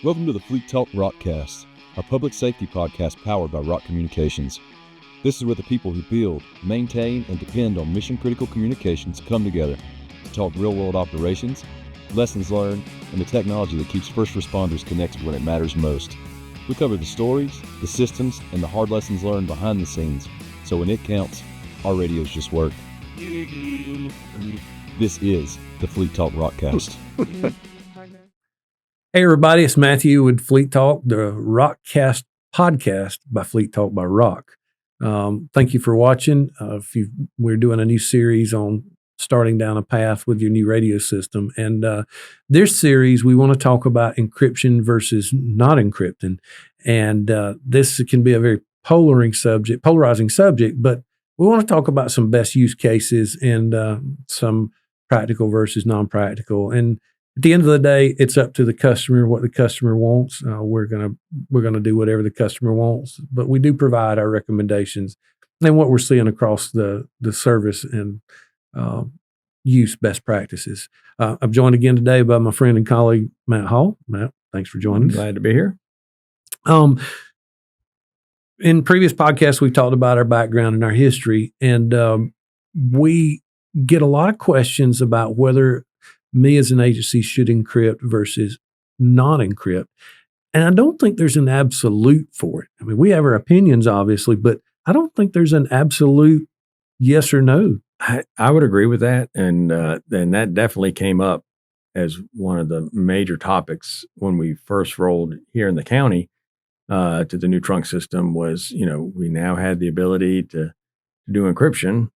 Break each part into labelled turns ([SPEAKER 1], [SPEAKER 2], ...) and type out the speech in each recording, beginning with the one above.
[SPEAKER 1] Welcome to the Fleettalk ROCKcast, our public safety podcast powered by Rock Communications. This is where the people who build, maintain, and depend on mission-critical communications come together to talk real-world operations, lessons learned, and the technology that keeps first responders connected when it matters most. We cover the stories, the systems, and the hard lessons learned behind the scenes, so when it counts, our radios just work. This is the Fleettalk ROCKcast.
[SPEAKER 2] Hey everybody, it's Matthew with Fleettalk, the ROCKcast podcast by Fleettalk by Rock. Thank you for watching. We're doing a new series on starting down a path with your new radio system. And this series, we want to talk about encryption versus not encrypting. And this can be a very polarizing subject, but we want to talk about some best use cases and some practical versus non-practical. And at the end of the day, it's up to the customer, what the customer wants. We're gonna do whatever the customer wants, but we do provide our recommendations and what we're seeing across the service and use best practices. I'm joined again today by my friend and colleague, Matt Hall. Matt, thanks for joining us.
[SPEAKER 3] Glad to be here.
[SPEAKER 2] In previous podcasts, we talked about our background and our history, and we get a lot of questions about whether me as an agency should encrypt versus not encrypt. And I don't think there's an absolute for it. I mean, we have our opinions, obviously, but I don't think there's an absolute yes or no.
[SPEAKER 3] I would agree with that. And that definitely came up as one of the major topics when we first rolled here in the county to the new trunk system was, we now had the ability to do encryption.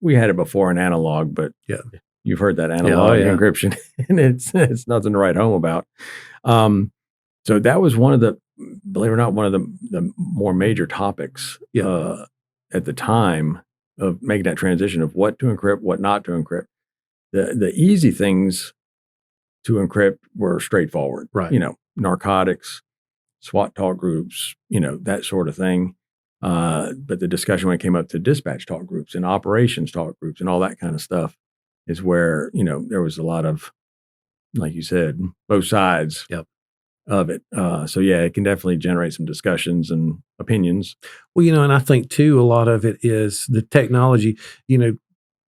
[SPEAKER 3] We had it before in analog, but yeah. You've heard that analog encryption, and it's nothing to write home about. So that was one of the, believe it or not, one of the more major topics at the time of making that transition of what to encrypt, what not to encrypt. The easy things to encrypt were straightforward,
[SPEAKER 2] right?
[SPEAKER 3] Narcotics, SWAT talk groups, that sort of thing. But the discussion when it came up to dispatch talk groups and operations talk groups and all that kind of stuff is where, there was a lot of, like you said, both sides of it. So yeah, it can definitely generate some discussions and opinions.
[SPEAKER 2] Well, and I think too, a lot of it is the technology.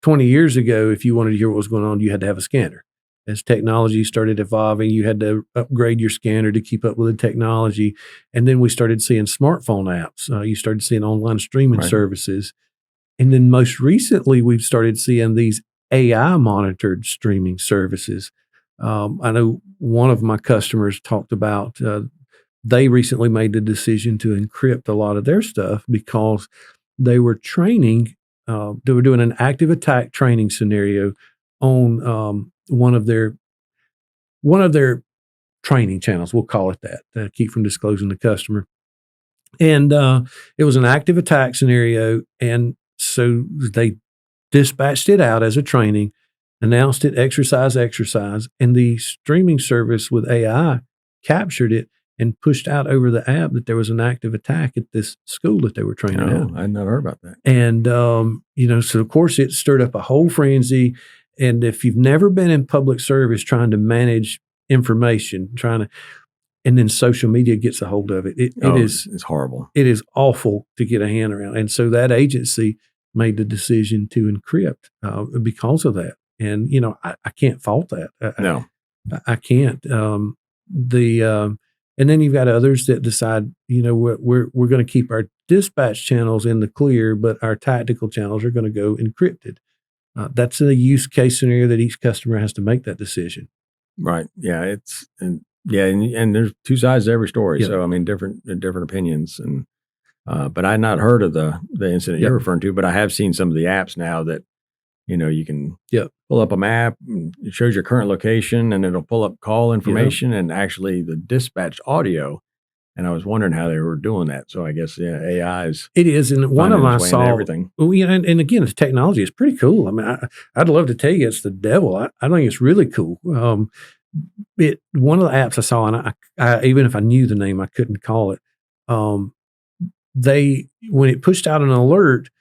[SPEAKER 2] 20 years ago, if you wanted to hear what was going on, you had to have a scanner. As technology started evolving, you had to upgrade your scanner to keep up with the technology. And then we started seeing smartphone apps. You started seeing online streaming services. And then most recently, we've started seeing these AI monitored streaming services. I know one of my customers talked about they recently made the decision to encrypt a lot of their stuff because they were training, they were doing an active attack training scenario on one of their training channels. We'll call it that, to keep from disclosing the customer. And it was an active attack scenario. And so they dispatched it out as a training, announced it exercise, and the streaming service with AI captured it and pushed out over the app that there was an active attack at this school that they were training at.
[SPEAKER 3] I had not heard about that.
[SPEAKER 2] And, so of course it stirred up a whole frenzy. And if you've never been in public service trying to manage information, and then social media gets a hold of it, it's
[SPEAKER 3] horrible.
[SPEAKER 2] It is awful to get a hand around. And so that agency made the decision to encrypt because of that. And, I can't fault that.
[SPEAKER 3] No.
[SPEAKER 2] I can't. And then you've got others that decide, we're going to keep our dispatch channels in the clear, but our tactical channels are going to go encrypted. That's a use case scenario that each customer has to make that decision.
[SPEAKER 3] Right. Yeah. And there's two sides to every story. Yeah. So, I mean, different opinions. And, but I had not heard of the incident you're referring to, but I have seen some of the apps now that, you can pull up a map, and it shows your current location, and it'll pull up call information and actually the dispatched audio. And I was wondering how they were doing that. So I guess, AI is.
[SPEAKER 2] It is. And one of them I saw,
[SPEAKER 3] everything.
[SPEAKER 2] And again, the technology is pretty cool. I mean, I'd love to tell you it's the devil. I think it's really cool. One of the apps I saw, and I even if I knew the name, I couldn't call it. When it pushed out an alert,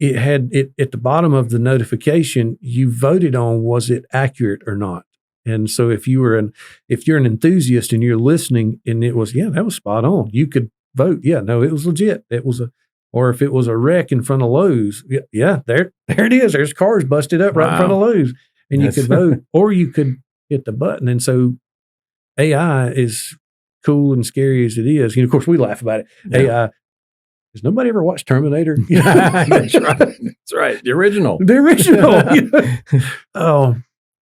[SPEAKER 2] it had it at the bottom of the notification, you voted on, was it accurate or not? And so if you're an enthusiast and you're listening and it was, that was spot on, you could vote. Yeah, no, it was legit. Or if it was a wreck in front of Lowe's, there it is. There's cars busted up right in front of Lowe's, and you could vote, or you could hit the button. And so AI is cool and scary as it is. Of course, we laugh about it. Yeah. AI. Has nobody ever watched Terminator?
[SPEAKER 3] That's right. That's right. The original.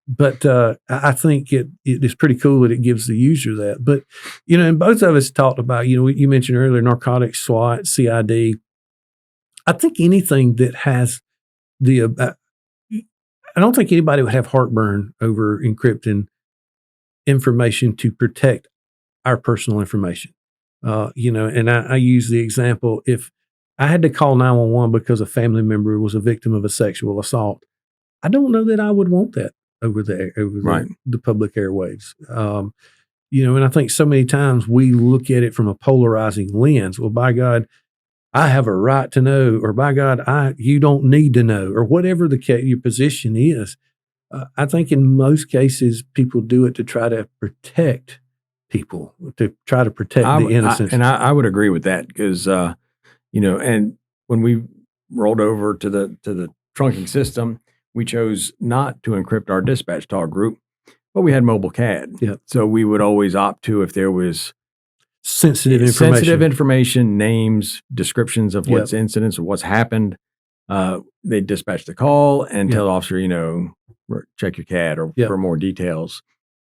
[SPEAKER 2] But I think it is pretty cool that it gives the user that. But, and both of us talked about, you mentioned earlier, narcotics, SWAT, CID. I think anything that has I don't think anybody would have heartburn over encrypting information to protect our personal information. And I use the example, if I had to call 911 because a family member was a victim of a sexual assault, I don't know that I would want that over the public airwaves. And I think so many times we look at it from a polarizing lens. Well, by God, I have a right to know, or by God, you don't need to know, or whatever your position is. I think in most cases, people do it to try to protect people, to try to protect the innocence.
[SPEAKER 3] I would agree with that because, and when we rolled over to the trunking system, we chose not to encrypt our dispatch talk group, but we had mobile CAD.
[SPEAKER 2] Yep. So
[SPEAKER 3] we would always opt to, if there was
[SPEAKER 2] sensitive
[SPEAKER 3] information, names, descriptions of what's incidents or what's happened, they dispatch the call and tell the officer, check your CAD or for more details.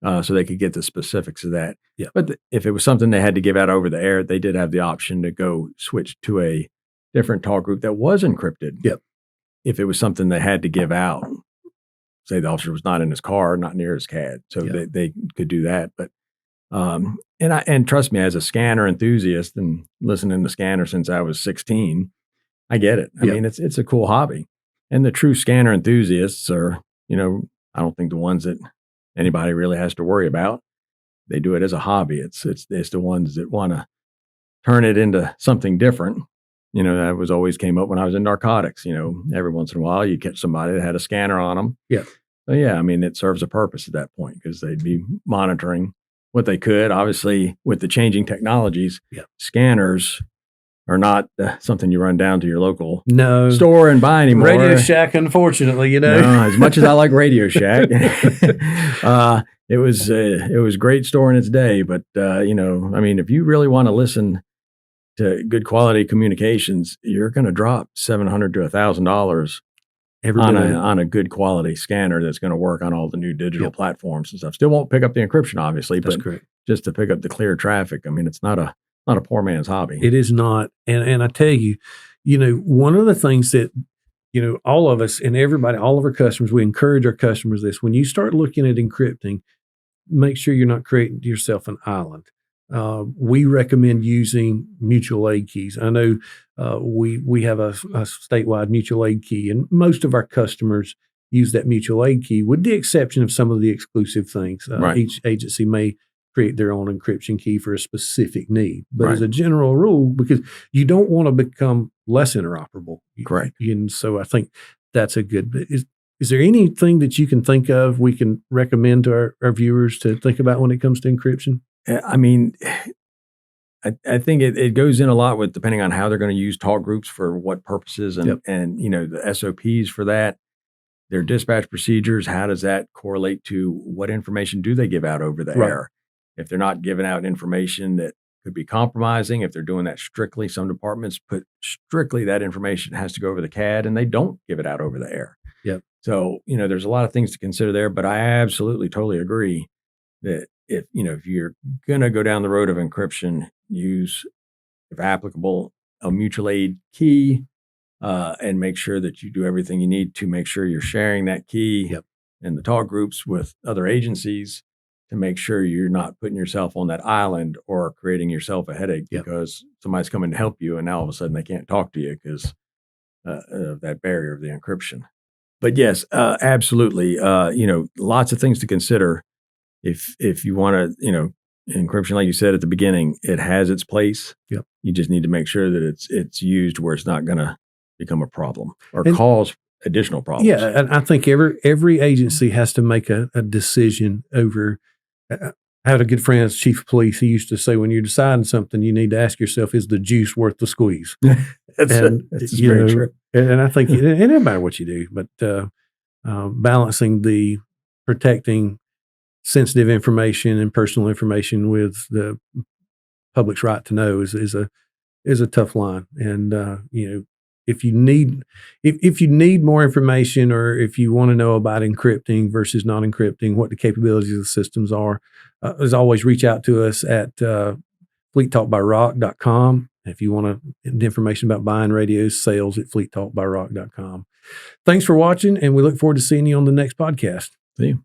[SPEAKER 3] So they could get the specifics of that.
[SPEAKER 2] Yeah.
[SPEAKER 3] But if it was something they had to give out over the air, they did have the option to go switch to a different talk group that was encrypted.
[SPEAKER 2] Yep.
[SPEAKER 3] If it was something they had to give out, say the officer was not in his car, not near his CAD, so they could do that. But and trust me, as a scanner enthusiast and listening to scanner since I was 16, I get it. I mean, it's a cool hobby, and the true scanner enthusiasts are, I don't think the ones that anybody really has to worry about. They do it as a hobby. It's the ones that want to turn it into something different. That was always came up when I was in narcotics. Every once in a while you catch somebody that had a scanner on them.
[SPEAKER 2] Yeah.
[SPEAKER 3] So it serves a purpose at that point because they'd be monitoring what they could. Obviously, with the changing technologies, scanners are not something you run down to your local store and buy anymore.
[SPEAKER 2] Radio Shack, unfortunately,
[SPEAKER 3] No, as much as I like Radio Shack, it was great store in its day. But if you really want to listen to good quality communications, you're going to drop $700 to $1,000 on a good quality scanner that's going to work on all the new digital platforms and stuff. Still won't pick up the encryption, obviously, but just to pick up the clear traffic. It's not a poor man's hobby.
[SPEAKER 2] It is not. And I tell you, one of the things that, all of us and everybody, all of our customers, we encourage our customers this: when you start looking at encrypting, make sure you're not creating yourself an island. We recommend using mutual aid keys. I know we have a statewide mutual aid key, and most of our customers use that mutual aid key, with the exception of some of the exclusive things. Each agency may create their own encryption key for a specific need. But as a general rule, because you don't want to become less interoperable.
[SPEAKER 3] Correct.
[SPEAKER 2] And so I think that's a good bit. Is there anything that you can think of we can recommend to our viewers to think about when it comes to encryption?
[SPEAKER 3] I think it goes in a lot with depending on how they're going to use talk groups for what purposes and the SOPs for that, their dispatch procedures, how does that correlate to what information do they give out over the air? If they're not giving out information that could be compromising, if they're doing that strictly, some departments put strictly that information has to go over the CAD and they don't give it out over the air.
[SPEAKER 2] Yep.
[SPEAKER 3] So, there's a lot of things to consider there, but I absolutely totally agree that if you're going to go down the road of encryption, use, if applicable, a mutual aid key, and make sure that you do everything you need to make sure you're sharing that key in the talk groups with other agencies to make sure you're not putting yourself on that island or creating yourself a headache because somebody's coming to help you and now all of a sudden they can't talk to you because of that barrier of the encryption. But yes, absolutely. Lots of things to consider. If you want to, encryption, like you said at the beginning, it has its place.
[SPEAKER 2] Yep.
[SPEAKER 3] You just need to make sure that it's used where it's not going to become a problem or cause additional problems.
[SPEAKER 2] Yeah, and I think every agency has to make a decision over. I had a good friend as chief of police. He used to say, when you're deciding something, you need to ask yourself, is the juice worth the squeeze?
[SPEAKER 3] That's very true.
[SPEAKER 2] And I think it doesn't matter what you do, but balancing the protecting sensitive information and personal information with the public's right to know is a tough line. And if you need more information, or if you want to know about encrypting versus not encrypting, what the capabilities of the systems are, as always, reach out to us at fleettalkbyrock.com. If you want information about buying radios, sales at fleettalkbyrock.com. Thanks for watching, and we look forward to seeing you on the next podcast.
[SPEAKER 3] See you.